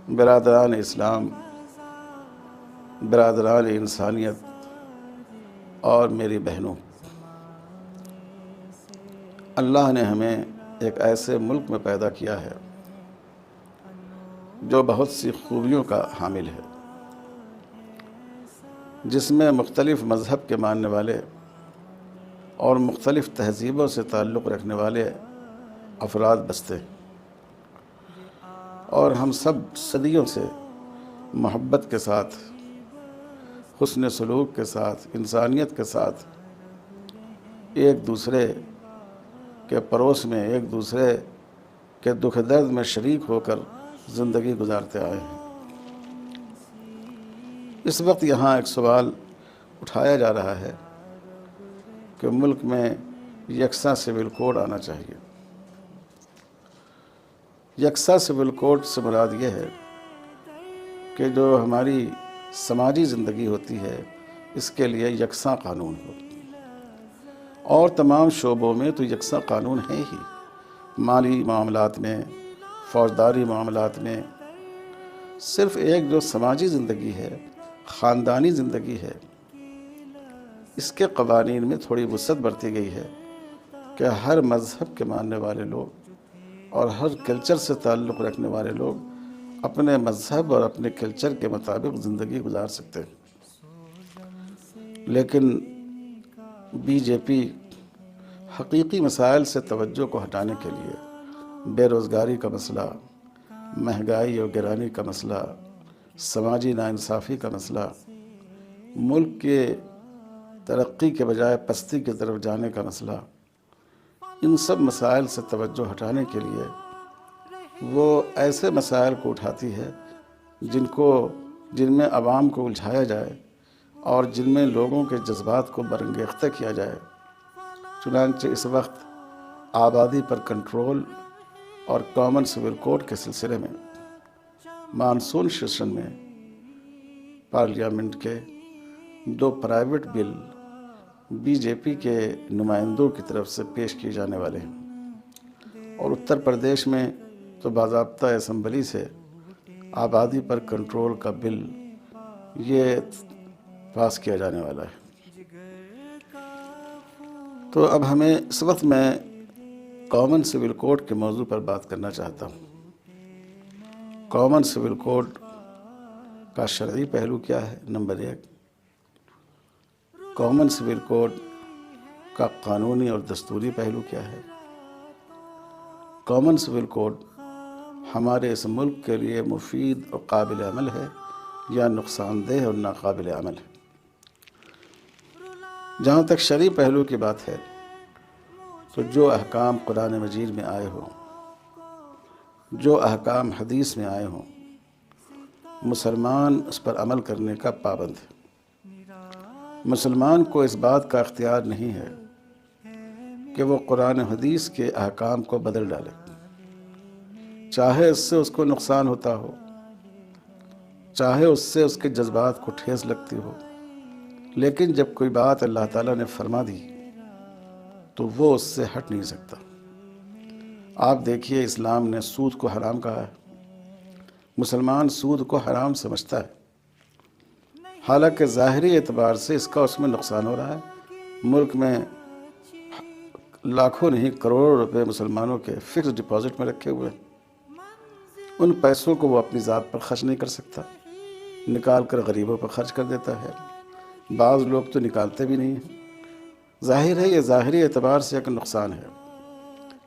برادران اسلام، برادران انسانیت اور میری بہنوں، اللہ نے ہمیں ایک ایسے ملک میں پیدا کیا ہے جو بہت سی خوبیوں کا حامل ہے، جس میں مختلف مذہب کے ماننے والے اور مختلف تہذیبوں سے تعلق رکھنے والے افراد بستے ہیں، اور ہم سب صدیوں سے محبت کے ساتھ، حسن سلوک کے ساتھ، انسانیت کے ساتھ ایک دوسرے کے پڑوس میں، ایک دوسرے کے دکھ درد میں شریک ہو کر زندگی گزارتے آئے ہیں۔ اس وقت یہاں ایک سوال اٹھایا جا رہا ہے کہ ملک میں یکساں سول کوڈ آنا چاہیے۔ یکساں سول کوڈ سے مراد یہ ہے کہ جو ہماری سماجی زندگی ہوتی ہے اس کے لیے یکساں قانون ہو، اور تمام شعبوں میں تو یکساں قانون ہے ہی، مالی معاملات میں، فوجداری معاملات میں۔ صرف ایک جو سماجی زندگی ہے، خاندانی زندگی ہے، اس کے قوانین میں تھوڑی وسعت برتی گئی ہے کہ ہر مذہب کے ماننے والے لوگ اور ہر کلچر سے تعلق رکھنے والے لوگ اپنے مذہب اور اپنے کلچر کے مطابق زندگی گزار سکتے ہیں۔ لیکن بی جے پی حقیقی مسائل سے توجہ کو ہٹانے کے لیے بے روزگاری کا مسئلہ، مہنگائی اور گرانی کا مسئلہ، سماجی ناانصافی کا مسئلہ، ملک کے ترقی کے بجائے پستی کی طرف جانے کا مسئلہ، ان سب مسائل سے توجہ ہٹانے کے لیے وہ ایسے مسائل کو اٹھاتی ہے جن میں عوام کو الجھایا جائے اور جن میں لوگوں کے جذبات کو برانگیختہ کیا جائے۔ چنانچہ اس وقت آبادی پر کنٹرول اور کامن سول کوڈ کے سلسلے میں مانسون سیشن میں پارلیمنٹ کے 2 پرائیویٹ بل بی جے پی کے نمائندوں کی طرف سے پیش کیے جانے والے ہیں، اور اتر پردیش میں تو باضابطہ اسمبلی سے آبادی پر کنٹرول کا بل یہ پاس کیا جانے والا ہے۔ تو اب ہمیں اس وقت میں کامن سول کوڈ کے موضوع پر بات کرنا چاہتا ہوں۔ کامن سول کوڈ کا شرعی پہلو کیا ہے؟ نمبر 1، کامن سول کوڈ کا قانونی اور دستوری پہلو کیا ہے؟ کامن سول کوڈ ہمارے اس ملک کے لیے مفید اور قابل عمل ہے یا نقصان دہ اور ناقابل عمل ہے؟ جہاں تک شرعی پہلو کی بات ہے تو جو احکام قرآن مجید میں آئے ہوں، جو احکام حدیث میں آئے ہوں، مسلمان اس پر عمل کرنے کا پابند ہے۔ مسلمان کو اس بات کا اختیار نہیں ہے کہ وہ قرآن حدیث کے احکام کو بدل ڈالے، چاہے اس سے اس کو نقصان ہوتا ہو، چاہے اس سے اس کے جذبات کو ٹھیس لگتی ہو، لیکن جب کوئی بات اللہ تعالیٰ نے فرما دی تو وہ اس سے ہٹ نہیں سکتا۔ آپ دیکھیے، اسلام نے سود کو حرام کہا ہے، مسلمان سود کو حرام سمجھتا ہے، حالانکہ ظاہری اعتبار سے اس کا اس میں نقصان ہو رہا ہے۔ ملک میں لاکھوں نہیں کروڑوں روپے مسلمانوں کے فکس ڈپازٹ میں رکھے ہوئے ہیں، ان پیسوں کو وہ اپنی ذات پر خرچ نہیں کر سکتا، نکال کر غریبوں پر خرچ کر دیتا ہے۔ بعض لوگ تو نکالتے بھی نہیں ہیں۔ ظاہر ہے یہ ظاہری اعتبار سے ایک نقصان ہے،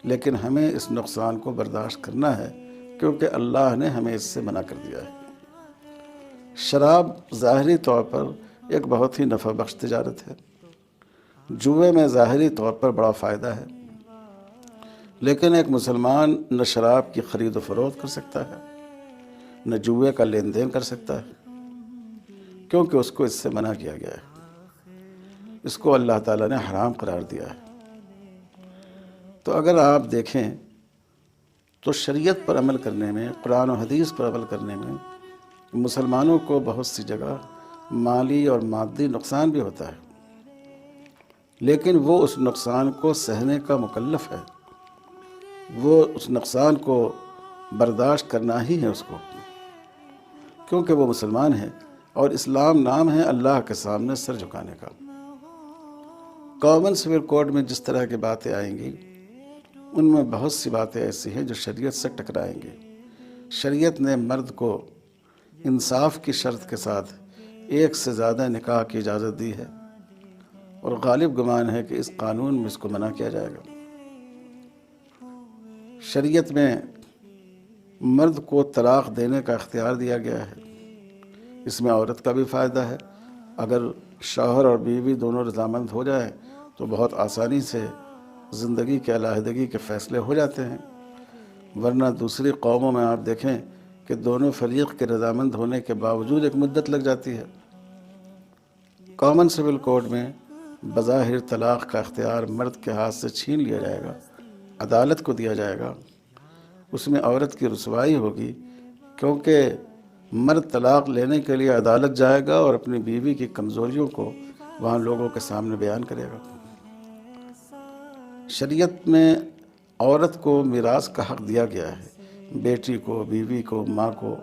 لیکن ہمیں اس نقصان کو برداشت کرنا ہے کیونکہ اللہ نے ہمیں اس سے منع کر دیا ہے۔ شراب ظاہری طور پر ایک بہت ہی نفع بخش تجارت ہے، جوئے میں ظاہری طور پر بڑا فائدہ ہے، لیکن ایک مسلمان نہ شراب کی خرید و فروخت کر سکتا ہے، نہ جوئے کا لین دین کر سکتا ہے، کیونکہ اس کو اس سے منع کیا گیا ہے، اس کو اللہ تعالیٰ نے حرام قرار دیا ہے۔ تو اگر آپ دیکھیں تو شریعت پر عمل کرنے میں، قرآن و حدیث پر عمل کرنے میں مسلمانوں کو بہت سی جگہ مالی اور مادی نقصان بھی ہوتا ہے، لیکن وہ اس نقصان کو سہنے کا مکلف ہے، وہ اس نقصان کو برداشت کرنا ہی ہے اس کو۔ کیونکہ وہ مسلمان ہیں اور اسلام نام ہے اللہ کے سامنے سر جھکانے کا۔ کامن سول کوڈ میں جس طرح کی باتیں آئیں گی ان میں بہت سی باتیں ایسی ہیں جو شریعت سے ٹکرائیں گی۔ شریعت نے مرد کو انصاف کی شرط کے ساتھ ایک سے زیادہ نکاح کی اجازت دی ہے، اور غالب گمان ہے کہ اس قانون میں اس کو منع کیا جائے گا۔ شریعت میں مرد کو طلاق دینے کا اختیار دیا گیا ہے۔ اس میں عورت کا بھی فائدہ ہے۔ اگر شوہر اور بیوی دونوں رضامند ہو جائیں تو بہت آسانی سے زندگی کے علیحدگی کے فیصلے ہو جاتے ہیں، ورنہ دوسری قوموں میں آپ دیکھیں کہ دونوں فریق کے رضامند ہونے کے باوجود ایک مدت لگ جاتی ہے۔ کامن سول کوڈ میں بظاہر طلاق کا اختیار مرد کے ہاتھ سے چھین لیا جائے گا، عدالت کو دیا جائے گا۔ اس میں عورت کی رسوائی ہوگی، کیونکہ مرد طلاق لینے کے لیے عدالت جائے گا اور اپنی بیوی کی کمزوریوں کو وہاں لوگوں کے سامنے بیان کرے گا۔ شریعت میں عورت کو میراث کا حق دیا گیا ہے، بیٹی کو، بیوی کو، ماں کو،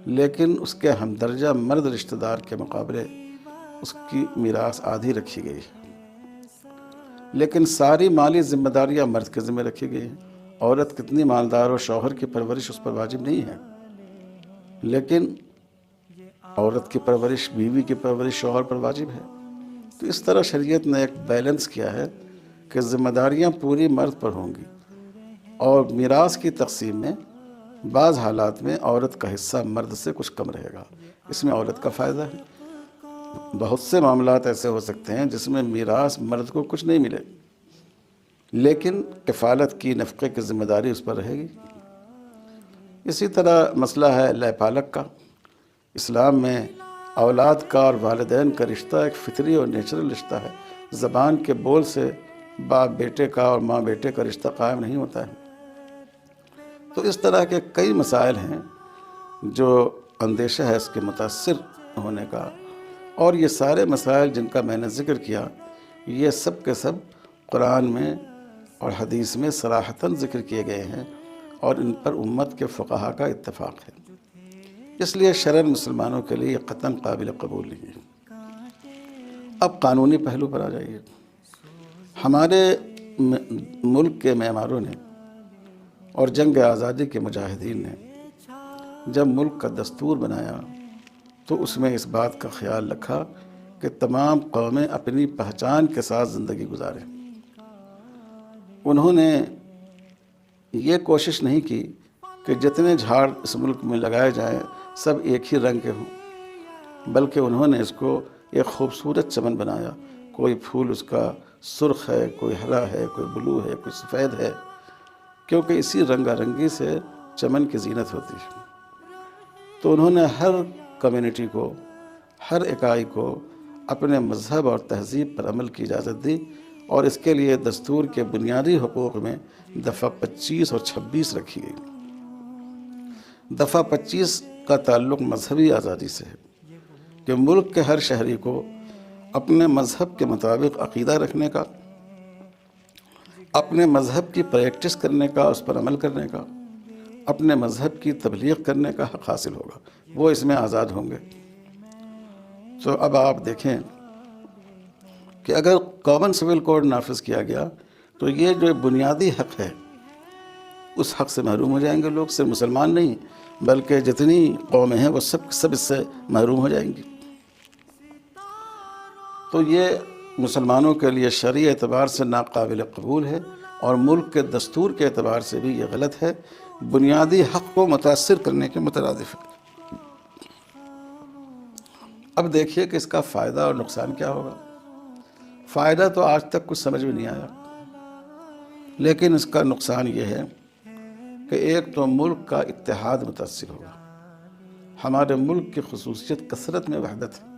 لیکن اس کے ہمدرجہ مرد رشتہ دار کے مقابلے اس کی میراث آدھی رکھی گئی ہے۔ لیکن ساری مالی ذمہ داریاں مرد کے ذمہ رکھی گئی ہیں۔ عورت کتنی مالدار ہو، شوہر کی پرورش اس پر واجب نہیں ہے، لیکن عورت کی پرورش، بیوی کی پرورش شوہر پر واجب ہے۔ تو اس طرح شریعت نے ایک بیلنس کیا ہے کہ ذمہ داریاں پوری مرد پر ہوں گی، اور میراث کی تقسیم میں بعض حالات میں عورت کا حصہ مرد سے کچھ کم رہے گا۔ اس میں عورت کا فائدہ ہے۔ بہت سے معاملات ایسے ہو سکتے ہیں جس میں میراث مرد کو کچھ نہیں ملے، لیکن کفالت کی، نفقے کی ذمہ داری اس پر رہے گی۔ اسی طرح مسئلہ ہے لے پالک کا۔ اسلام میں اولاد کا اور والدین کا رشتہ ایک فطری اور نیچرل رشتہ ہے۔ زبان کے بول سے باپ بیٹے کا اور ماں بیٹے کا رشتہ قائم نہیں ہوتا ہے۔ تو اس طرح کے کئی مسائل ہیں جو اندیشہ ہے اس کے متاثر ہونے کا، اور یہ سارے مسائل جن کا میں نے ذکر کیا، یہ سب کے سب قرآن میں اور حدیث میں صراحتاً ذکر کیے گئے ہیں، اور ان پر امت کے فقہا کا اتفاق ہے۔ اس لیے شرعاً مسلمانوں کے لیے یہ قطعاً قابل قبول نہیں ہے۔ اب قانونی پہلو پر آ جائیے۔ ہمارے ملک کے معماروں نے اور جنگ آزادی کے مجاہدین نے جب ملک کا دستور بنایا تو اس میں اس بات کا خیال رکھا کہ تمام قومیں اپنی پہچان کے ساتھ زندگی گزاریں۔ انہوں نے یہ کوشش نہیں کی کہ جتنے جھاڑ اس ملک میں لگائے جائیں سب ایک ہی رنگ کے ہوں، بلکہ انہوں نے اس کو ایک خوبصورت چمن بنایا۔ کوئی پھول اس کا سرخ ہے، کوئی ہرا ہے، کوئی بلو ہے، کوئی سفید ہے، کیونکہ اسی رنگا رنگی سے چمن کی زینت ہوتی ہے۔ تو انہوں نے ہر کمیونٹی کو، ہر اکائی کو اپنے مذہب اور تہذیب پر عمل کی اجازت دی، اور اس کے لیے دستور کے بنیادی حقوق میں دفعہ 25 اور 26 رکھی گئی۔ دفعہ 25 کا تعلق مذہبی آزادی سے ہے کہ ملک کے ہر شہری کو اپنے مذہب کے مطابق عقیدہ رکھنے کا، اپنے مذہب کی پریکٹس کرنے کا، اس پر عمل کرنے کا، اپنے مذہب کی تبلیغ کرنے کا حق حاصل ہوگا۔ وہ اس میں آزاد ہوں گے۔ تو اب آپ دیکھیں کہ اگر کامن سول کوڈ نافذ کیا گیا تو یہ جو بنیادی حق ہے اس حق سے محروم ہو جائیں گے لوگ۔ صرف مسلمان نہیں بلکہ جتنی قومیں ہیں وہ سب اس سے محروم ہو جائیں گی۔ تو یہ مسلمانوں کے لیے شرعی اعتبار سے ناقابل قبول ہے، اور ملک کے دستور کے اعتبار سے بھی یہ غلط ہے، بنیادی حق کو متاثر کرنے کے مترادف ہے۔ اب دیکھیے کہ اس کا فائدہ اور نقصان کیا ہوگا۔ فائدہ تو آج تک کچھ سمجھ میں نہیں آیا، لیکن اس کا نقصان یہ ہے کہ ایک تو ملک کا اتحاد متاثر ہوگا۔ ہمارے ملک کی خصوصیت کثرت میں وحدت ہے،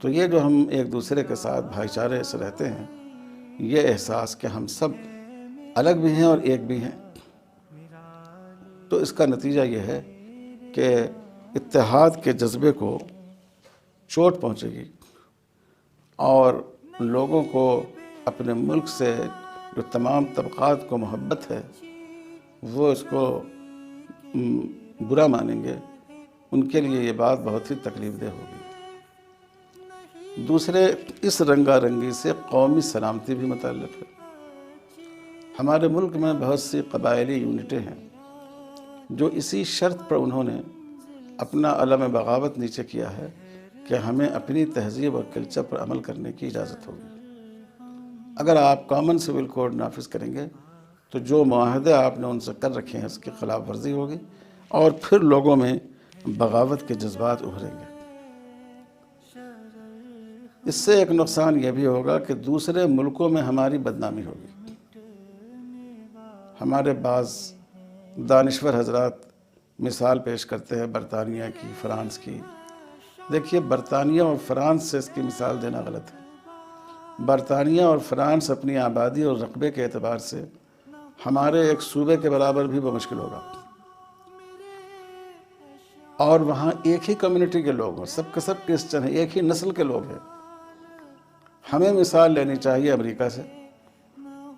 تو یہ جو ہم ایک دوسرے کے ساتھ بھائی چارے سے رہتے ہیں، یہ احساس کہ ہم سب الگ بھی ہیں اور ایک بھی ہیں، تو اس کا نتیجہ یہ ہے کہ اتحاد کے جذبے کو چوٹ پہنچے گی، اور لوگوں کو اپنے ملک سے جو تمام طبقات کو محبت ہے وہ اس کو برا مانیں گے، ان کے لیے یہ بات بہت ہی تکلیف دہ ہوگی۔ دوسرے، اس رنگا رنگی سے قومی سلامتی بھی متعلق ہے۔ ہمارے ملک میں بہت سی قبائلی یونٹیں ہیں جو اسی شرط پر انہوں نے اپنا علم بغاوت نیچے کیا ہے کہ ہمیں اپنی تہذیب اور کلچر پر عمل کرنے کی اجازت ہوگی۔ اگر آپ کامن سول کوڈ نافذ کریں گے تو جو معاہدے آپ نے ان سے کر رکھے ہیں اس کی خلاف ورزی ہوگی اور پھر لوگوں میں بغاوت کے جذبات ابھریں گے۔ اس سے ایک نقصان یہ بھی ہوگا کہ دوسرے ملکوں میں ہماری بدنامی ہوگی۔ ہمارے بعض دانشور حضرات مثال پیش کرتے ہیں برطانیہ کی، فرانس کی۔ دیکھیے، برطانیہ اور فرانس سے اس کی مثال دینا غلط ہے۔ برطانیہ اور فرانس اپنی آبادی اور رقبے کے اعتبار سے ہمارے ایک صوبے کے برابر بھی بمشکل ہوگا، اور وہاں ایک ہی کمیونٹی کے لوگ ہیں، سب کرسچن ہیں، ایک ہی نسل کے لوگ ہیں۔ ہمیں مثال لینی چاہیے امریکہ سے،